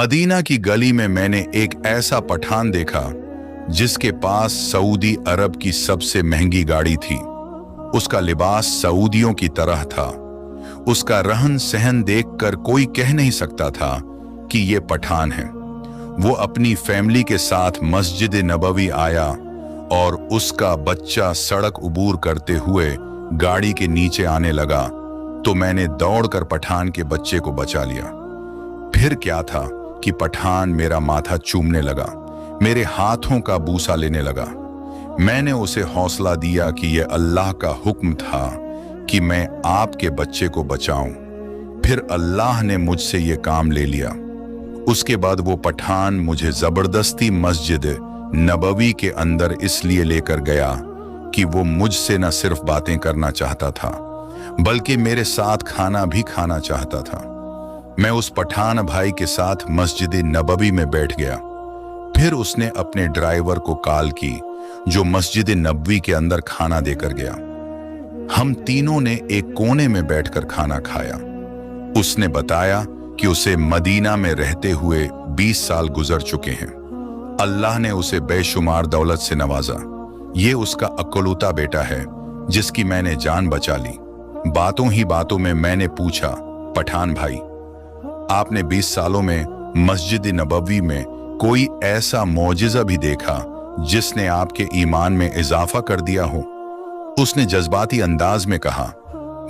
Medina की गली में मैंने एक ऐसा पठान देखा जिसके पास सऊदी अरब की सबसे महंगी गाड़ी थी। उसका लिबास सऊदियों की तरह था। उसका रहन सहन देखकर कोई कह नहीं सकता था कि ये पठान है। वो अपनी फैमिली के साथ मस्जिद नबवी आया और उसका बच्चा सड़क उबूर करते हुए गाड़ी के नीचे आने लगा तो मैंने दौड़कर पठान के बच्चे को बचा लिया। फिर क्या था कि पठान मेरा माथा चूमने लगा, मेरे हाथों का बूसा लेने लगा। मैंने उसे हौसला दिया कि यह अल्लाह का हुक्म था कि मैं आपके बच्चे को बचाऊं। फिर अल्लाह ने मुझसे यह काम ले लिया। उसके बाद वो पठान मुझे जबरदस्ती मस्जिद नबवी के अंदर इसलिए लेकर गया कि वो मुझसे न सिर्फ बातें करना चाहता था बल्कि मेरे साथ खाना भी खाना चाहता था। मैं उस पठान भाई के साथ मस्जिद नबवी में बैठ गया। फिर उसने अपने ड्राइवर को कॉल की जो मस्जिद नबवी के अंदर खाना देकर गया। हम तीनों ने एक कोने में बैठकर खाना खाया। उसने बताया कि उसे मदीना में रहते हुए 20 साल गुजर चुके हैं। अल्लाह ने उसे बेशुमार दौलत से नवाजा। ये उसका अक्लूता बेटा है जिसकी मैंने जान बचा ली। बातों ही बातों में मैंने पूछा, पठान भाई, आपने 20 सालों में मस्जिद नबवी में कोई ऐसा मौजिज़ा भी देखा जिसने आपके ईमान में इजाफा कर दिया हो? उसने जज्बाती अंदाज में कहा,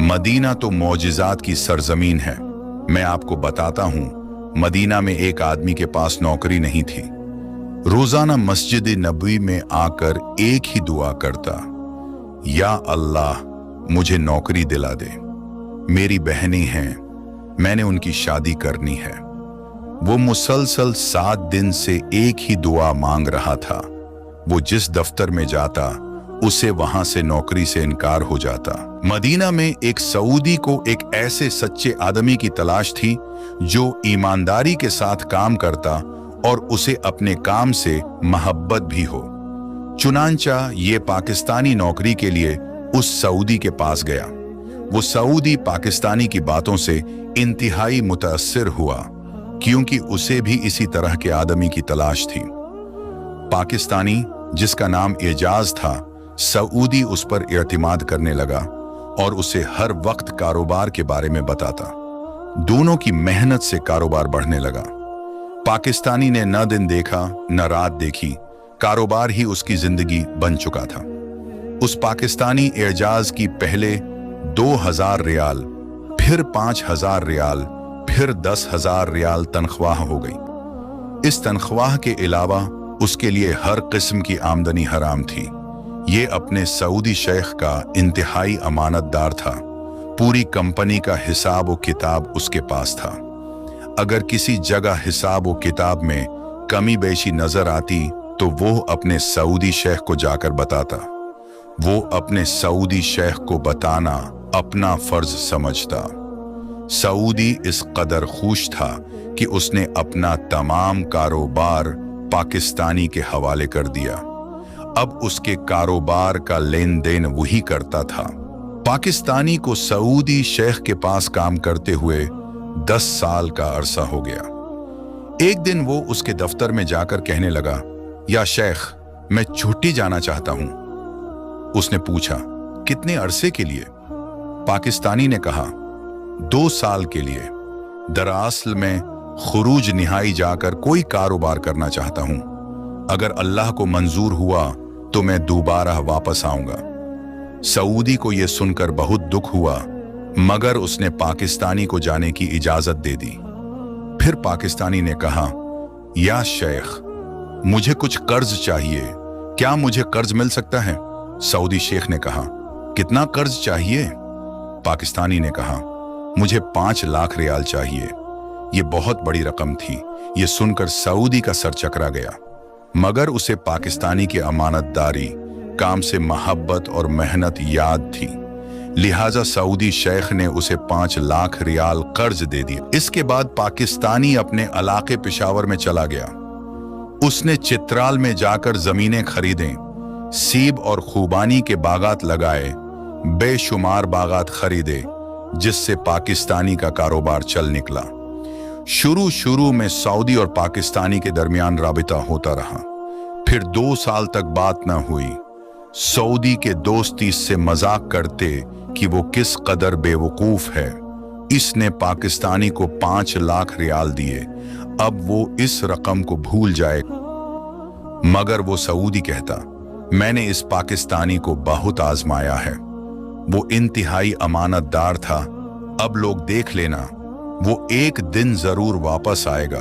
मदीना तो मौजिज़ात की सरजमीन है। मैं आपको बताता हूं, मदीना में एक आदमी के पास नौकरी नहीं थी। रोजाना मस्जिद नबवी में आकर एक ही दुआ करता, या अल्लाह मुझे नौकरी दिला दे। मेरी बहनें हैं, मैंने उनकी शादी करनी है। वो मुसलसल 7 दिन से एक ही दुआ मांग रहा था। वो जिस दफ्तर में जाता उसे वहां से नौकरी से इनकार हो जाता। मदीना में एक सऊदी को एक ऐसे सच्चे आदमी की तलाश थी जो ईमानदारी के साथ काम करता और उसे अपने काम से मोहब्बत भी हो। चुनांचा ये पाकिस्तानी नौकरी के लिए उस सऊदी के पास गया। वो सऊदी पाकिस्तानी की बातों से इंतहाई मुतासिर हुआ क्योंकि उसे भी इसी तरह के आदमी की तलाश थी। पाकिस्तानी जिसका नाम एजाज था, सऊदी उस पर इत्मीनान करने लगा और उसे हर वक्त कारोबार के बारे में बताता। दोनों की मेहनत से कारोबार बढ़ने लगा। पाकिस्तानी ने न दिन देखा न रात देखी, कारोबार ही उसकी जिंदगी बन चुका था। उस पाकिस्तानी एजाज की पहले 2000 रियाल, फिर 5000 रियाल, फिर 10,000 रियाल तनख्वाह हो गई। इस तनख्वाह के अलावा उसके लिए हर किस्म की आमदनी हराम थी। ये अपने सऊदी शेख का इंतहाई अमानतदार था। पूरी कंपनी का हिसाब व किताब उसके पास था। अगर किसी जगह हिसाब व किताब में कमी बेशी नजर आती तो वो अपने सऊदी शेख को जाकर बताता। वो अपने सऊदी शेख को बताना अपना फर्ज समझता। सऊदी इस कदर खुश था कि उसने अपना तमाम कारोबार पाकिस्तानी के हवाले कर दिया। अब उसके कारोबार का लेन देन वही करता था। पाकिस्तानी को सऊदी शेख के पास काम करते हुए 10 साल का अरसा हो गया। एक दिन वो उसके दफ्तर में जाकर कहने लगा, या शेख, मैं छुट्टी जाना चाहता हूं। उसने पूछा, कितने अरसे के लिए? पाकिस्तानी ने कहा, 2 साल के लिए। दरअसल मैं खुरूज निहाई जाकर कोई कारोबार करना चाहता हूं। अगर अल्लाह को मंजूर हुआ तो मैं दोबारा वापस आऊंगा। सऊदी को यह सुनकर बहुत दुख हुआ, मगर उसने पाकिस्तानी को जाने की इजाजत दे दी। फिर पाकिस्तानी ने कहा, या शेख, मुझे कुछ कर्ज चाहिए, क्या मुझे कर्ज मिल सकता है? सऊदी शेख ने कहा, कितना कर्ज चाहिए? पाकिस्तानी ने कहा, मुझे 5 लाख रियाल चाहिए। ये बहुत बड़ी रकम थी। ये सुनकर सऊदी का सर चकरा गया, मगर उसे पाकिस्तानी की अमानतदारी, काम से मोहब्बत और मेहनत याद थी। लिहाजा सऊदी शेख ने उसे 5 लाख रियाल कर्ज दे दिया। इसके बाद पाकिस्तानी अपने इलाके पेशावर में चला गया। उसने चित्राल में जाकर जमीनें खरीदें, सीब और खूबानी के बागात लगाए, बेशुमार बागात खरीदे, जिससे पाकिस्तानी का कारोबार चल निकला। शुरू में सऊदी और पाकिस्तानी के दरमियान राबिता होता रहा। फिर 2 साल तक बात न हुई। सऊदी के दोस्त इससे मजाक करते कि वो किस कदर बेवकूफ है। इसने पाकिस्तानी को 5 लाख रियाल दिए, अब वो इस रकम को भूल जाए। मगर वो सऊदी कहता, मैंने इस पाकिस्तानी को बहुत आजमाया है, वो इंतहाई अमानतदार था, अब लोग देख लेना, वो एक दिन जरूर वापस आएगा।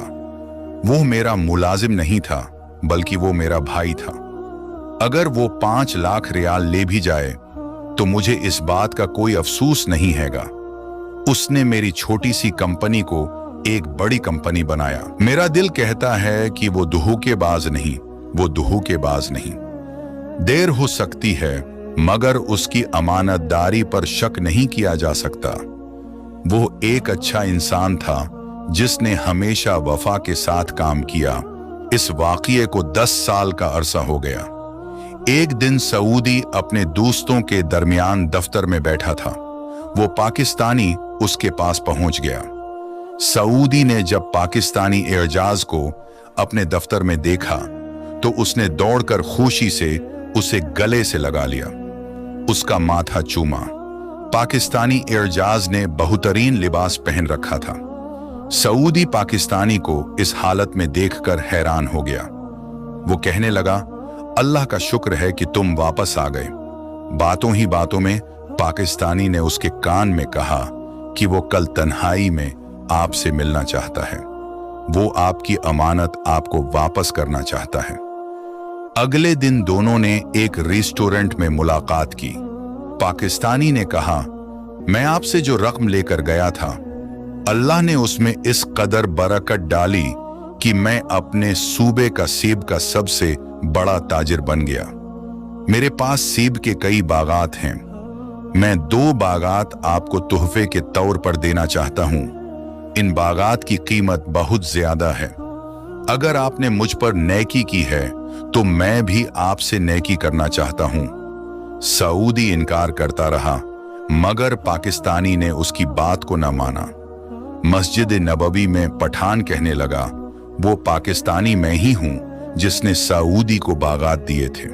वो मेरा मुलाजिम नहीं था, बल्कि वो मेरा भाई था। अगर वो 5 लाख रियाल ले भी जाए तो मुझे इस बात का कोई अफसोस नहीं हैगा। उसने मेरी छोटी सी कंपनी को एक बड़ी कंपनी बनाया। मेरा दिल कहता है कि वो धोखेबाज नहीं, वो धोखेबाज नहीं। देर हो सकती है, मगर उसकी अमानतदारी पर शक नहीं किया जा सकता। वो एक अच्छा इंसान था जिसने हमेशा वफा के साथ काम किया। इस वाक़ये को 10 साल का अरसा हो गया। एक दिन सऊदी अपने दोस्तों के दरमियान दफ्तर में बैठा था। वो पाकिस्तानी उसके पास पहुंच गया। सऊदी ने जब पाकिस्तानी एजाज को अपने दफ्तर में देखा तो उसने दौड़कर खुशी से उसे गले से लगा लिया, उसका माथा चूमा। पाकिस्तानी एजाज ने बहुतरीन लिबास पहन रखा था। सऊदी पाकिस्तानी को इस हालत में देखकर हैरान हो गया। वो कहने लगा, अल्लाह का शुक्र है कि तुम वापस आ गए। बातों ही बातों में पाकिस्तानी ने उसके कान में कहा कि वो कल तन्हाई में आपसे मिलना चाहता है, वो आपकी अमानत आपको वापस करना चाहता है। अगले दिन दोनों ने एक रेस्टोरेंट में मुलाकात की। पाकिस्तानी ने कहा, मैं आपसे जो रकम लेकर गया था, अल्लाह ने उसमें इस कदर बरकत डाली कि मैं अपने सूबे का सेब का सबसे बड़ा ताजिर बन गया। मेरे पास सेब के कई बागात हैं। मैं 2 बागात आपको तोहफे के तौर पर देना चाहता हूं। इन बागात की कीमत बहुत ज्यादा है। अगर आपने मुझ पर नेकी की है तो मैं भी आपसे नेकी करना चाहता हूं। सऊदी इनकार करता रहा, मगर पाकिस्तानी ने उसकी बात को न माना। मस्जिद नबवी में पठान कहने लगा, वो पाकिस्तानी मैं ही हूं जिसने सऊदी को बागात दिए थे।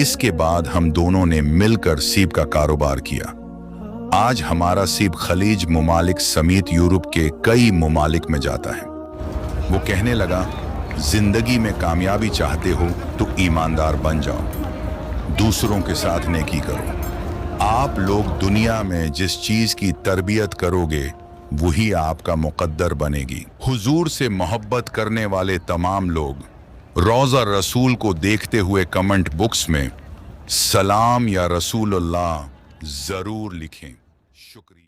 इसके बाद हम दोनों ने मिलकर सेब का कारोबार किया। आज हमारा सेब खलीज मुमालिक समेत यूरोप के कई मुमालिक में जाता है। वो कहने लगा, जिंदगी में कामयाबी चाहते हो तो ईमानदार बन जाओ, दूसरों के साथ नेकी करो। आप लोग दुनिया में जिस चीज की तरबियत करोगे वही आपका मुकद्दर बनेगी। हुजूर से मोहब्बत करने वाले तमाम लोग रोज़ा रसूल को देखते हुए कमेंट बॉक्स में सलाम या रसूलुल्लाह जरूर लिखें। शुक्रिया।